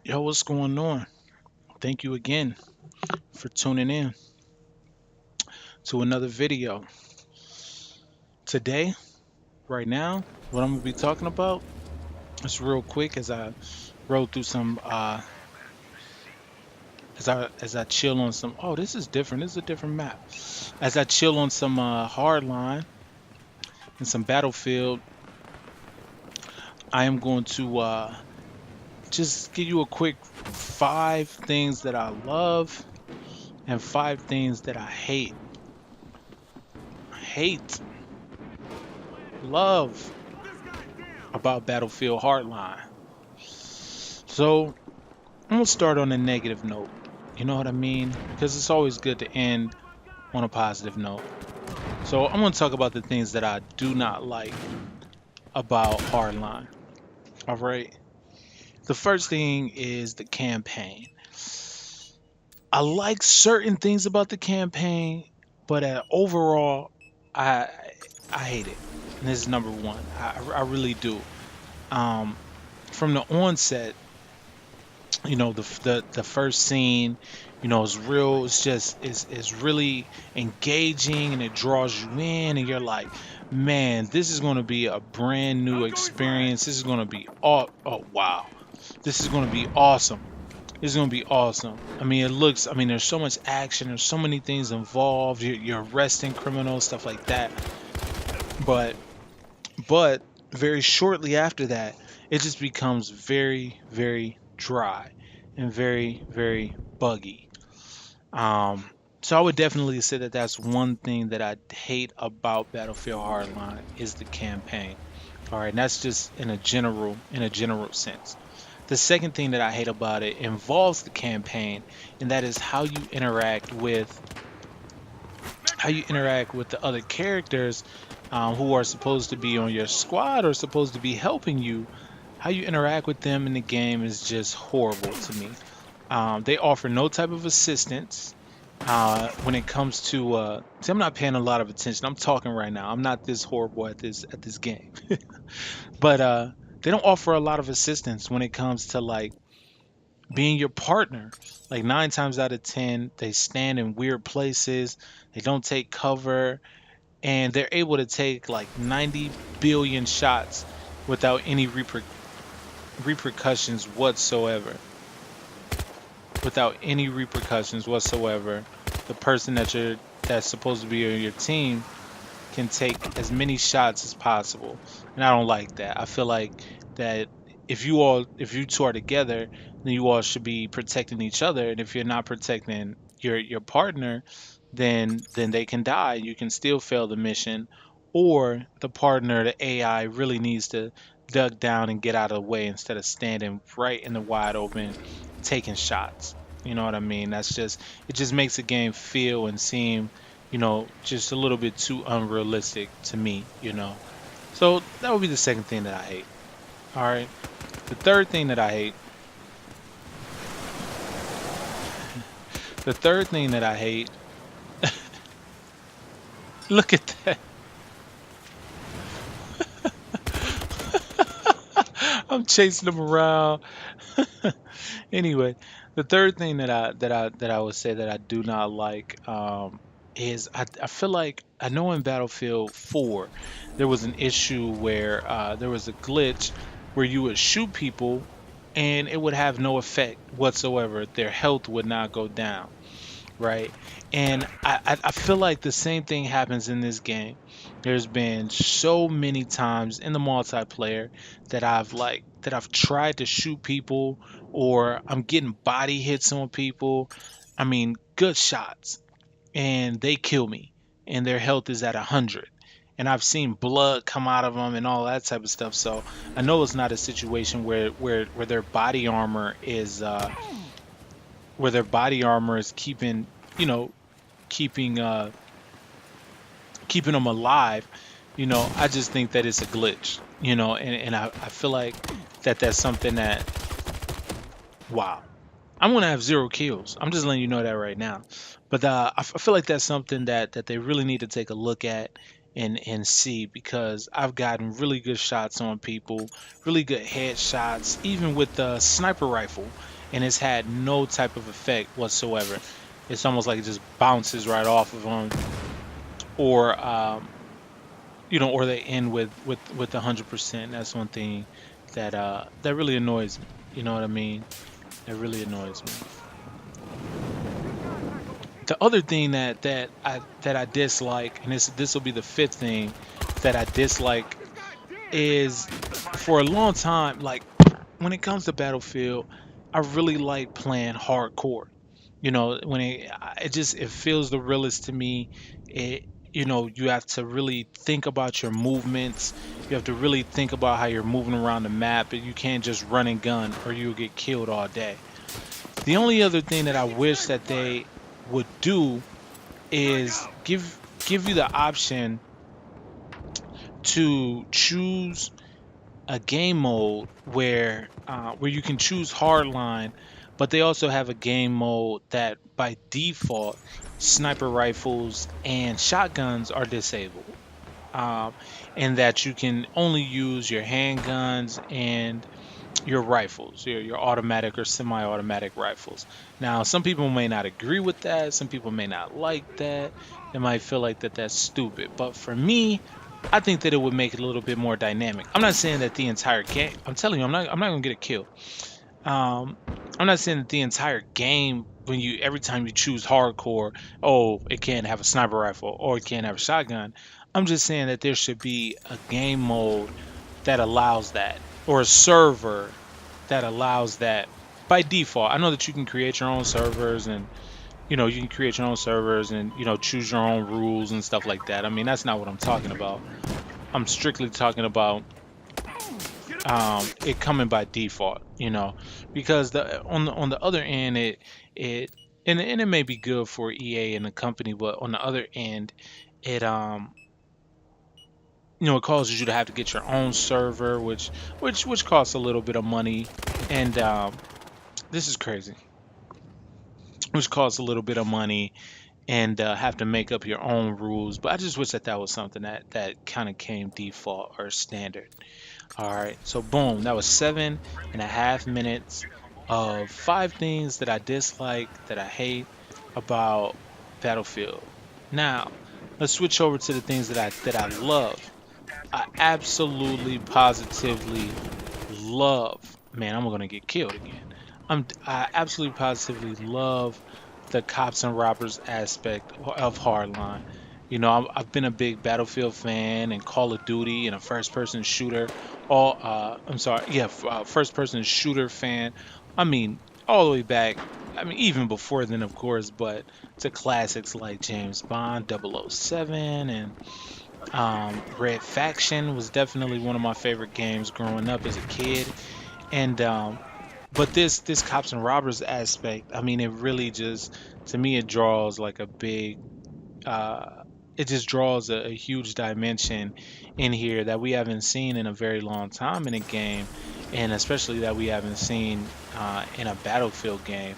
Yo, what's going on? Thank you again for tuning in to another video. Today, right now, what I'm gonna be talking about is real quick as I roll through some as I chill on some. Oh, this is different. This is a different map. As I chill on some Hardline and some Battlefield, I am going to just give you a quick 5 things that I love and 5 things that I hate. Hate, love about Battlefield Hardline. So I'm gonna start on a negative note. You know what I mean? Because it's always good to end on a positive note. So I'm gonna talk about the things that I do not like about Hardline. All right. The first thing is the campaign. I like certain things about the campaign, but overall, I I hate it. And this is number one. I really do. Um, from the onset, the first scene, is real. It's just is really engaging, and it draws you in, and you're like, man, this is going to be a brand new experience. This is going to be oh wow, this is going to be awesome. This is going to be awesome. I mean, there's so much action. There's so many things involved. You're arresting criminals, stuff like that. But but very shortly after that, it just becomes very, very dry and very, very buggy. Um, so I would definitely say that that's one thing that I hate about Battlefield Hardline is the campaign. All right, and that's just in a general sense. The second thing that I hate about it involves the campaign, and that is how you interact with the other characters who are supposed to be on your squad or supposed to be helping you. How you interact with them in the game is just horrible to me. They offer no type of assistance when it comes to. See, I'm not paying a lot of attention. I'm talking right now. I'm not this horrible at this game, but they don't offer a lot of assistance when it comes to like being your partner. Like 9 times out of 10, they stand in weird places. They don't take cover, and they're able to take like 90 billion shots without any repercussions whatsoever. Without any repercussions whatsoever, the person that's supposed to be on your team can take as many shots as possible, and I don't like that. I feel like that if you two are together, then you all should be protecting each other, and if you're not protecting your partner, then they can die. You can still fail the mission, or the partner, the AI, really needs to duck down and get out of the way instead of standing right in the wide open taking shots. You know what I mean? It just makes the game feel and seem, just a little bit too unrealistic to me. So that would be the second thing that I hate. All right. The third thing that I hate, the third thing that I hate, look at that. I'm chasing them around. Anyway, the third thing that I would say that I do not like is I feel like I know in Battlefield 4 there was an issue where there was a glitch where you would shoot people and it would have no effect whatsoever. Their health would not go down, right? And I feel like the same thing happens in this game. There's been so many times in the multiplayer that I've tried to shoot people, or I'm getting body hits on people. I mean, good shots, and they kill me, and their health is at 100. And I've seen blood come out of them and all that type of stuff. So I know it's not a situation where their body armor is keeping, you know keeping keeping them alive. I just think that it's a glitch. And I feel like that's something that, wow, I'm gonna have 0 kills. I'm just letting you know that right now. But I feel like that's something that they really need to take a look at and see, because I've gotten really good shots on people, really good headshots, even with the sniper rifle, and it's had no type of effect whatsoever. It's almost like it just bounces right off of them, or or they end with 100%. That's one thing that really annoys me. You know what I mean? That really annoys me. The other thing that I dislike, and this will be the fifth thing that I dislike, is for a long time, like when it comes to Battlefield, I really like playing hardcore. When it feels the realest to me. It you have to really think about your movements. You have to really think about how you're moving around the map, and you can't just run and gun or you'll get killed all day. The only other thing that I wish that they would do is give you the option to choose a game mode where you can choose hardline, but they also have a game mode that by default sniper rifles and shotguns are disabled, um, and that you can only use your handguns and your rifles, your automatic or semi-automatic rifles. Now, some people may not agree with that. Some people may not like that. They might feel like that's stupid. But for me, I think that it would make it a little bit more dynamic. I'm not saying that the entire game. I'm telling you, I'm not gonna get a kill. Um, I'm not saying that the entire game, when you every time you choose hardcore, oh, it can't have a sniper rifle or it can't have a shotgun. I'm just saying that there should be a game mode that allows that, or a server that allows that by default. I know that you can create your own servers, and you can create your own servers and choose your own rules and stuff like that. I mean, that's not what I'm talking about. I'm strictly talking about it coming by default, because on the other end, it and it may be good for EA and the company, but on the other end, it it causes you to have to get your own server, which costs a little bit of money, and this is crazy, which costs a little bit of money, and have to make up your own rules. But I just wish that was something that kind of came default or standard. All right, so boom, that was 7.5 minutes of five things that I dislike, that I hate about Battlefield. Now, let's switch over to the things that I love. I absolutely, positively love. Man, I'm gonna get killed again. I absolutely, positively love the cops and robbers aspect of Hardline. I've been a big Battlefield fan and Call of Duty and a first-person shooter. I'm sorry, yeah, first-person shooter fan. I mean, all the way back. I mean, even before then, of course, but to classics like James Bond, 007, and Red Faction was definitely one of my favorite games growing up as a kid. And but this cops and robbers aspect, I mean, it really just, to me, it draws like a big it just draws a huge dimension in here that we haven't seen in a very long time in a game, and especially that we haven't seen in a Battlefield game.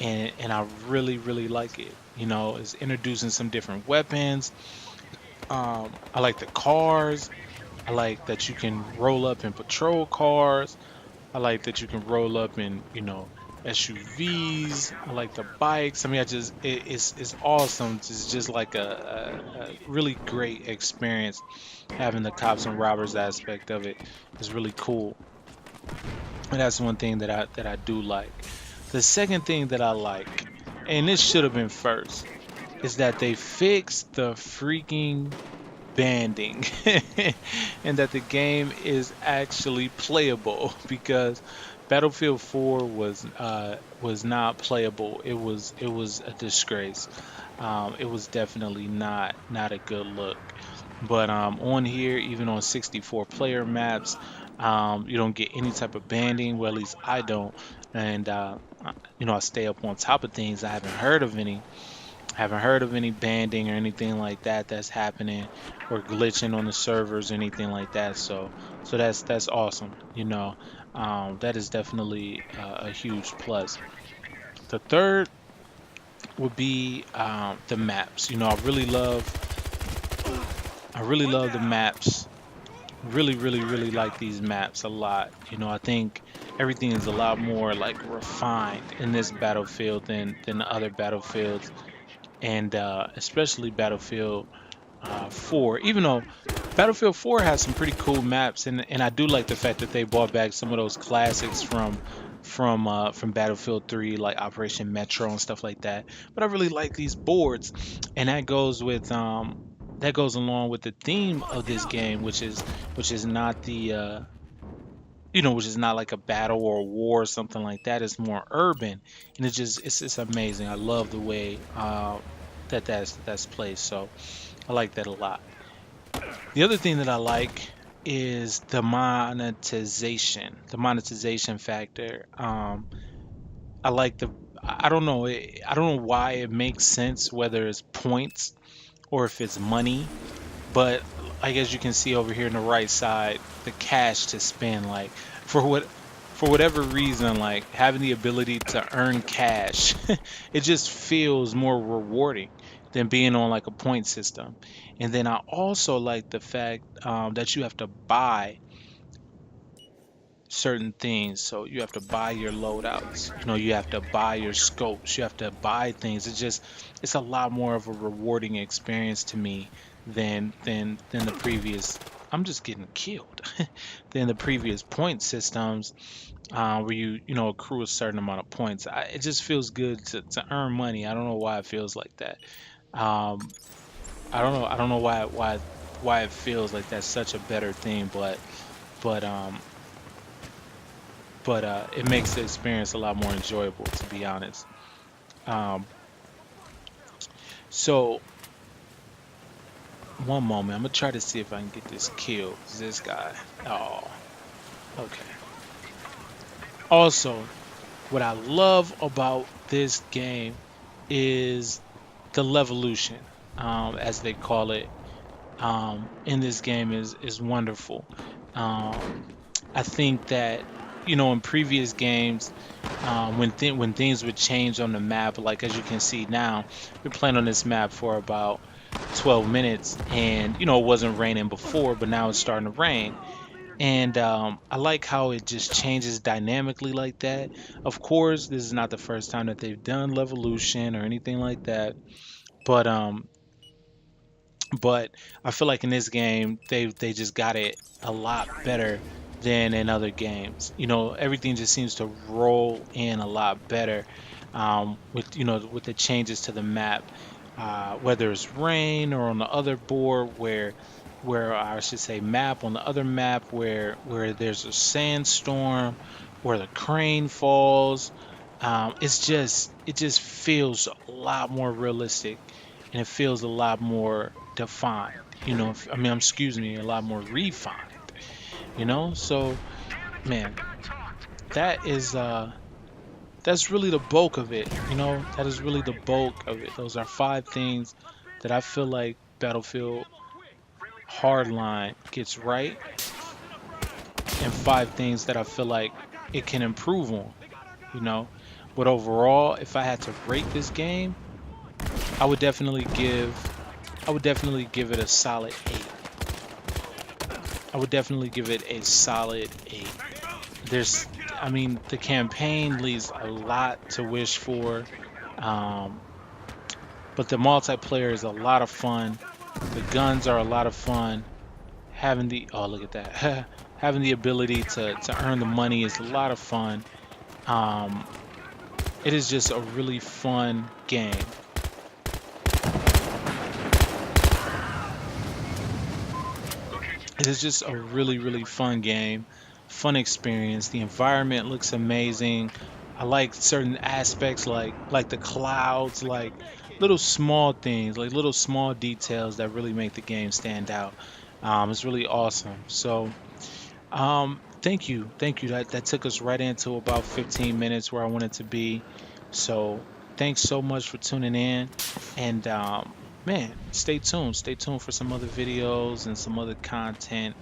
And I really, really like it. It's introducing some different weapons. I like the cars. I like that you can roll up in patrol cars. I like that you can roll up in, SUVs. I like the bikes. I mean, it's awesome. It's just like a really great experience having the cops and robbers aspect of it. It's really cool. And that's one thing that I do like. The second thing that I like, and this should have been first, is that they fixed the freaking banding and that the game is actually playable, because Battlefield 4 was not playable. It was a disgrace. It was definitely not a good look. But on here, even on 64 player maps, you don't get any type of banding. Well, at least I don't. And I stay up on top of things. I haven't heard of any banding or anything like that that's happening, or glitching on the servers or anything like that. So that's awesome. That is definitely a huge plus. The third would be the maps. I really love I really love the maps. Really, really, really like these maps a lot. I think everything is a lot more like refined in this battlefield than the other battlefields, and especially Battlefield 4. Even though Battlefield 4 has some pretty cool maps, and I do like the fact that they brought back some of those classics from Battlefield 3, like Operation Metro and stuff like that. But I really like these boards, and that goes along with the theme of this game, which is not which is not like a battle or a war or something like that. It's more urban, and it's amazing. I love the way that's placed. So I like that a lot. The other thing that I like is the monetization factor. I like I don't know, I don't know why it makes sense whether it's points or if it's money, but like as you can see over here on the right side, the cash to spend, like for whatever reason, like having the ability to earn cash, it just feels more rewarding than being on like a point system. And then I also like the fact that you have to buy certain things. So you have to buy your loadouts. You have to buy your scopes. You have to buy things. It's a lot more of a rewarding experience to me than the previous. I'm just getting killed than the previous point systems where you accrue a certain amount of points. It just feels good to earn money. I don't know why it feels like that. Um, I don't know why it feels like that's such a better thing, but um it makes the experience a lot more enjoyable, to be honest. Um, so one moment, I'm gonna try to see if I can get this kill. This guy. Oh, okay. Also, what I love about this game is the levolution, as they call it, in this game is wonderful. Um, I think that in previous games, when things would change on the map, like as you can see now, we're playing on this map for about 12 minutes, and it wasn't raining before, but now it's starting to rain. And I like how it just changes dynamically like that. Of course, this is not the first time that they've done Levolution or anything like that, but I feel like in this game they just got it a lot better than in other games. Everything just seems to roll in a lot better with the changes to the map, whether it's rain or on the other board where I should say map on the other map where there's a sandstorm, where the crane falls. It just feels a lot more realistic, and it feels a lot more defined. I mean, excuse me, a lot more refined. So man, that is that's really the bulk of it. That is really the bulk of it. Those are five things that I feel like Battlefield Hardline gets right, and five things that I feel like it can improve on. You know, but overall, if I had to rate this game, I would definitely give I would definitely give it a solid 8. I would definitely give it a solid 8. There's, I mean, the campaign leaves a lot to wish for, um, but the multiplayer is a lot of fun. The guns are a lot of fun. Oh, look at that. Having the ability to earn the money is a lot of fun. Um, it is just a really fun game. It is just a really, really fun game, fun experience. The environment looks amazing. I like certain aspects like the clouds, like little small things, like little small details that really make the game stand out. It's really awesome. So, thank you. That took us right into about 15 minutes where I wanted to be. So, thanks so much for tuning in, and man, stay tuned. Stay tuned for some other videos and some other content.